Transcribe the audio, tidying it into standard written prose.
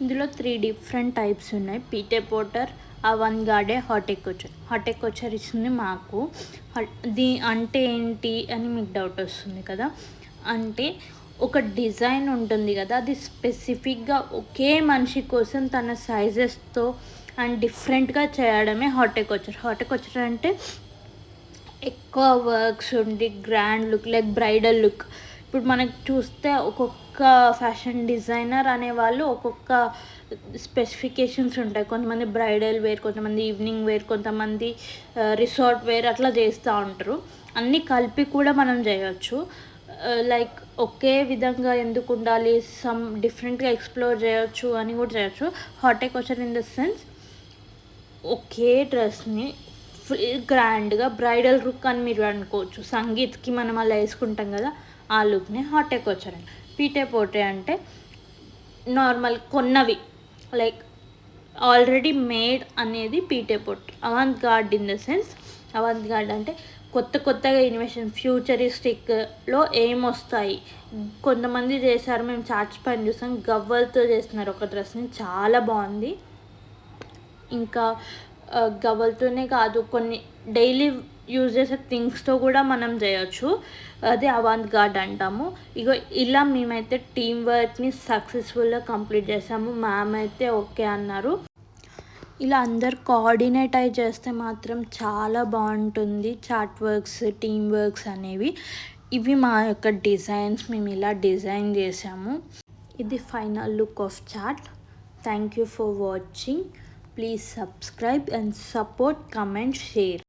ఇందులో 3 different types ఉన్నాయి. పీటే Potter, అవాంగార్డే, horticulture ఇస్తుంది మాకు. అంటే ఏంటి అని మీకు డౌట్ వస్తుంది కదా. అంటే ఒక డిజైన్ ఉంటుంది కదా, అది స్పెసిఫిక్గా ఒకే మనిషి కోసం తన సైజెస్తో అండ్ డిఫరెంట్గా చేయడమే హార్టికల్చర్ అంటే ఎక్కువ వర్క్స్ ఉండి grand look, like bridal look. ఇప్పుడు మనకు చూస్తే ఒక్కొక్క ఫ్యాషన్ డిజైనర్ అనేవాళ్ళు ఒక్కొక్క స్పెసిఫికేషన్స్ ఉంటాయి. కొంతమంది బ్రైడల్ వేర్, కొంతమంది ఈవినింగ్ వేర్, కొంతమంది రిసార్ట్ వేర్ అట్లా చేస్తూ ఉంటారు. అన్నీ కలిపి కూడా మనం చేయొచ్చు. లైక్ ఒకే విధంగా ఎందుకు ఉండాలి, సమ్ డిఫరెంట్గా ఎక్స్ప్లోర్ చేయొచ్చు అని కూడా చేయొచ్చు. హార్టికల్చర్ ఇన్ ద సెన్స్ ఒకే డ్రెస్ని ఫుల్ గ్రాండ్గా బ్రైడల్ లుక్ అని మీరు అనుకోవచ్చు. సంగీత్కి మనం అలా వేసుకుంటాం కదా, ఆ లుక్ని హార్టికల్చర్ అని. పీటే పోటే అంటే నార్మల్ కొన్నవి, లైక్ ఆల్రెడీ మేడ్ అనేది పీటే పోట్. అవాంగార్డ్ ఇన్ ద సెన్స్, అవాంగార్డ్ అంటే కొత్తగా ఇన్వెషన్, ఫ్యూచరిస్టిక్లో ఏమొస్తాయి. కొంతమంది చేశారు, మేము చార్ట్స్ పైన చూసాం, గవ్వలతో చేస్తున్నారు ఒక డ్రెస్ని, చాలా బాగుంది. ఇంకా గవ్వలతోనే కాదు, కొన్ని డైలీ యూజ్ చేసే థింగ్స్తో కూడా మనం చేయొచ్చు. అదే అవాంగార్డ్ అంటాము. ఇగో ఇలా మేమైతే టీం వర్క్ని సక్సెస్ఫుల్గా కంప్లీట్ చేసాము. మ్యామ్ అయితే ఓకే అన్నారు. ఇలా అందరు కోఆర్డినేట్ అయి చేస్తే మాత్రం చాలా బాగుంటుంది చార్ట్ వర్క్స్, టీమ్ వర్క్స్ అనేవి. ఇవి మా యొక్క డిజైన్స్, మేము ఇలా డిజైన్ చేసాము. ఇది final look of chart. Thank you for watching. Please subscribe and support, comment, share.